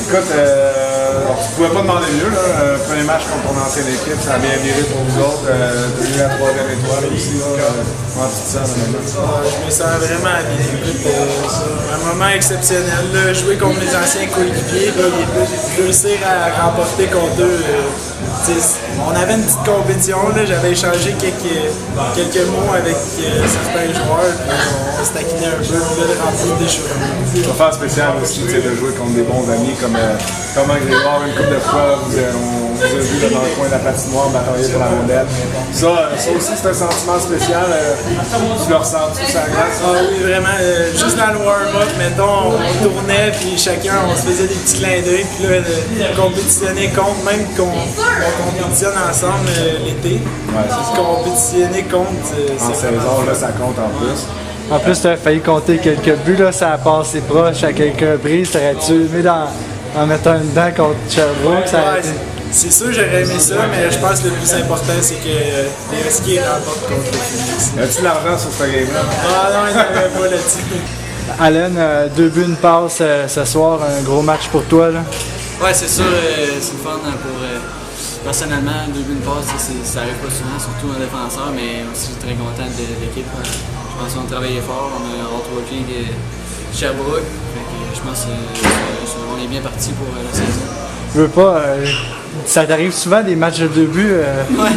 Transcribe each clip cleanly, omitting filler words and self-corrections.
Écoute, tu pouvais pas demander mieux. Là. Premier match contre ton ancienne équipe, ça a bien viré pour vous autres. Devenu la troisième étoile aussi. Comment tu te sens maintenant? Je me sens vraiment bien. Écoute, un moment exceptionnel. Là, jouer contre mes anciens coéquipiers, réussir à remporter contre eux. On avait une petite compétition. J'avais échangé quelques mots avec certains joueurs. On se taquinait un peu. Puis là, de remplir des choses. Ça va faire spécial aussi de jouer contre des bons amis comme Thomas Grégoire. Une couple de fois, on vous a vu là, dans le coin de la patinoire batailler pour la rondelle. Ça aussi, c'est un sentiment spécial. Tu le ressens sur sa glace? Ah oui, vraiment. Juste dans le warm-up, mettons, on tournait, puis chacun, on se faisait des petits clins d'œil. Puis là, compétitionner contre, même qu'on compétitionne ensemble l'été. Ouais, compétitionner contre. En saison, là, ça compte en plus. En plus, tu as failli compter quelques buts, là, ça a passé proche à quelques reprises. T'aurais-tu aimé en mettant un dedans contre Sherbrooke? C'est sûr, j'aurais aimé ça, mais je pense que le plus important, c'est que les Huskies remportent contre le Phoenix. As-tu de l'argent sur ce game-là? Ah non, il n'y avait pas là-dessus. Allen, 2 buts, une passe ce soir, un gros match pour toi. Là. Ouais, c'est sûr, c'est le fun pour. Personnellement, 2 buts, une passe, ça arrive pas souvent, surtout un défenseur, mais aussi très content de l'équipe. Je pense qu'on a travaillé fort, on a outworking Sherbrooke. Je pense qu'on est bien parti pour la saison. Je veux pas. Ça t'arrive souvent des matchs de 2 buts. Ouais,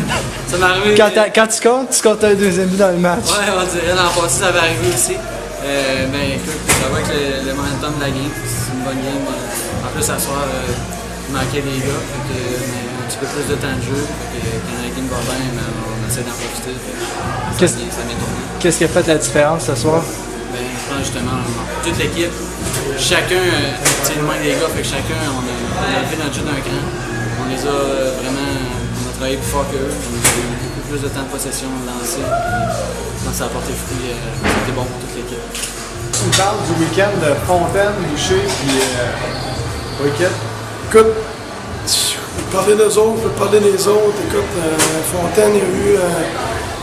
ça m'est arrivé. Quand tu comptes un deuxième but dans le match. Ouais, on dirait l'an passé, ça va arriver aussi. Mais écoute, ça va avec le momentum de la game. C'est une bonne game. En plus, à soir, il manquait des gars. Un petit peu plus de temps de jeu. Quand la game va bien, on essaie d'en profiter. Ça m'est tourné. Qu'est-ce qui a fait la différence ce soir? Je pense justement, toute l'équipe, chacun, c'est le moins des gars, fait que chacun, on a fait notre jeu d'un cran. On les a vraiment, on a travaillé plus fort qu'eux. On a eu beaucoup plus de temps de possession, de lancer. Je pense que ça a apporté fruit, c'était bon pour toute l'équipe. Tu me parles du week-end de Fontaine, Boucher, puis Wicked. Écoute, je peux parler d'eux autres, je peux parler des autres. Écoute, Fontaine, il y a eu.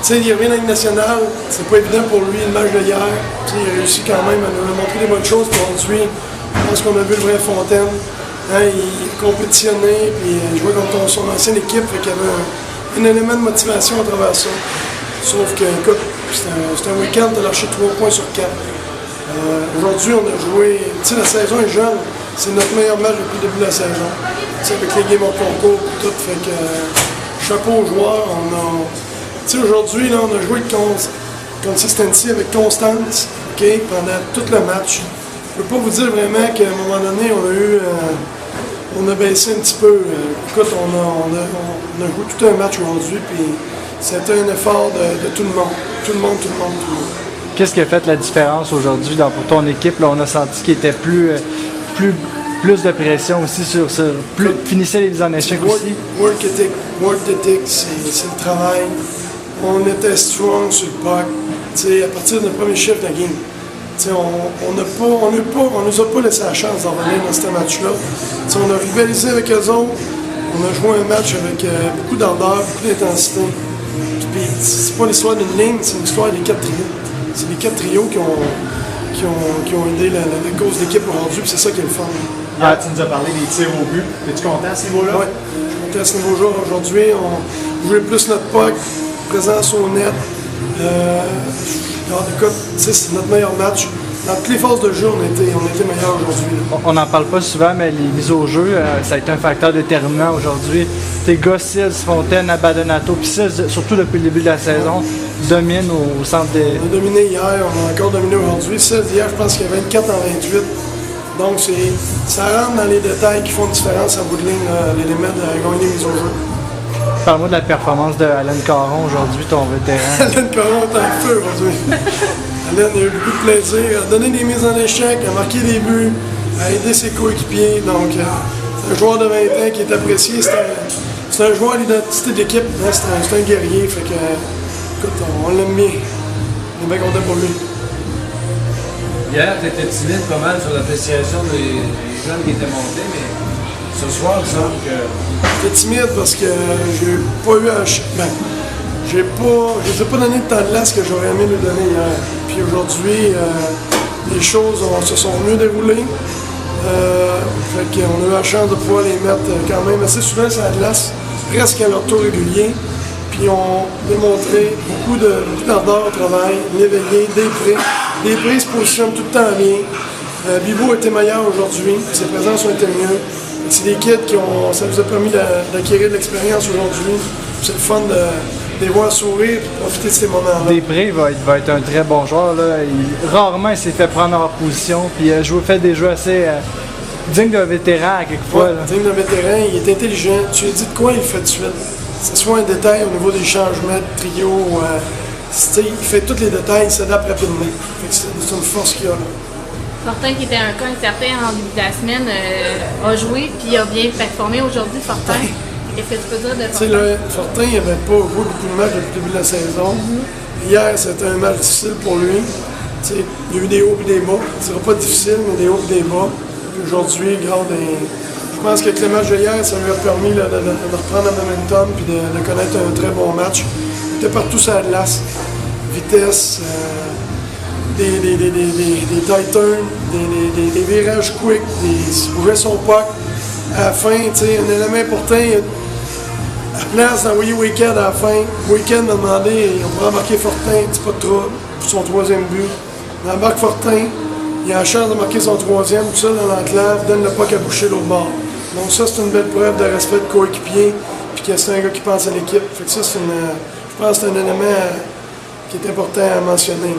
Tu sais, il revient dans la Ligue nationale, c'est pas évident pour lui le match de hier. T'sais, il a réussi quand même à nous montrer des bonnes choses pour aujourd'hui. Je pense qu'on a vu le vrai Fontaine. Hein, il compétitionnait, puis il jouait contre son ancienne équipe, fait qu'il y avait un élément de motivation à travers ça. Sauf que, écoute, c'est un week-end, tu as lâché 3 points sur 4. Aujourd'hui, on a joué. Tu sais, la saison est jeune, c'est notre meilleur match depuis le début de la saison. T'sais, avec les games en concours et tout, fait que chapeau aux joueurs. Tu sais, aujourd'hui, là, on a joué contre consistency avec constance, okay, pendant tout le match. Je peux pas vous dire vraiment qu'à un moment donné, on a baissé un petit peu. Écoute, on a joué tout un match aujourd'hui, puis c'était un effort de tout le monde. Tout le monde. Qu'est-ce qui a fait la différence aujourd'hui pour ton équipe? Là, on a senti qu'il était plus de pression aussi finissait les mises en échec aussi. Work ethic, c'est le travail. On était strong sur le puck. T'sais, à partir du premier chiffre de la game. T'sais, on nous a pas laissé la chance d'en revenir dans ce match-là. T'sais, on a rivalisé avec eux autres. On a joué un match avec beaucoup d'ardeur, beaucoup d'intensité. Puis c'est pas l'histoire d'une ligne, c'est l'histoire des 4 trios. C'est les 4 trios qui ont aidé la cause d'équipe aujourd'hui, puis c'est ça qui est le fun. Hier, tu nous as parlé des tirs au but. Es-tu content à ce niveau-là? Oui, je suis content à ce niveau-là. Aujourd'hui, on jouait plus notre puck, présence au net. Écoute, c'est notre meilleur match. Dans toutes les phases de jeu, on était meilleurs aujourd'hui. On n'en parle pas souvent, mais les mises au jeu, ça a été un facteur déterminant aujourd'hui. Tes gars, Sils, Fontaine, Abadonato, puis Sils, surtout depuis le début de la saison, dominent au centre des... On a dominé hier, on a encore dominé aujourd'hui. Sils, hier, je pense qu'il y a 24 en 28. Donc, ça rentre dans les détails qui font une différence à bout de ligne, l'élément de gagner les mises au jeu. Parle-moi de la performance de Allen Caron aujourd'hui, ton vétéran. Allen Caron est en feu aujourd'hui. Allen a eu beaucoup de plaisir, a donné des mises en échec, a marqué des buts, a aidé ses coéquipiers. Donc, c'est un joueur de 20 ans qui est apprécié. C'est un joueur d'identité d'équipe. Hein, c'est un guerrier. Fait que, écoute, on l'aime bien. On est bien content pour lui. Hier, tu étais timide pas mal sur l'appréciation des jeunes qui étaient montés, mais ce soir, il semble que... J'étais timide parce que j'ai pas eu je les ai pas donné le temps de glace que j'aurais aimé lui donner hier. Puis aujourd'hui, les choses se sont mieux déroulées. Fait qu'on a eu la chance de pouvoir les mettre quand même assez souvent sur la glace, presque à leur tour régulier. Puis on a démontré beaucoup d'ardeur au travail, l'éveillé, des prix se positionnent tout le temps bien. Bibo était meilleur aujourd'hui, ses présences ont été mieux. C'est des kids ça nous a permis d'acquérir de l'expérience aujourd'hui. C'est le fun de les voir sourire et profiter de ces moments-là. Després va être un très bon joueur. Là. Rarement il s'est fait prendre en position, puis fait des jeux assez dignes d'un vétéran à quelquefois. Ouais, digne d'un vétéran, il est intelligent. Tu lui dis de quoi, il le fait de suite. C'est soit un détail au niveau des changements de trio, il fait tous les détails, il s'adapte rapidement. C'est une force qu'il a là. Fortin, qui était un cas incertain en début de la semaine, a joué puis a bien performé aujourd'hui. Fortin, qu'est-ce que tu peux dire de Fortin? Fortin, il n'avait pas joué beaucoup de matchs depuis le début de la saison. Hier, c'était un match difficile pour lui. Il y a eu des hauts et des bas. Ce ne sera pas difficile, mais des hauts et des bas. Aujourd'hui, je pense qu'avec le match de hier, ça lui a permis de reprendre le momentum et de connaître un très bon match. Il était partout sur la glace. Vitesse, des tight turns, des virages quick, il bougeait son puck. À la fin, un élément important, à la place d'envoyer Weekend à la fin, Weekend m'a demandé, on pourrait embarquer Fortin, c'est pas de trouble, pour son troisième but. On embarque Fortin, il a la chance de marquer son troisième, tout ça dans l'enclave, donne le puck à boucher l'autre bord. Donc ça, c'est une belle preuve de respect de coéquipier, puis que c'est un gars qui pense à l'équipe. Fait que ça, je pense que c'est un élément qui est important à mentionner. Là.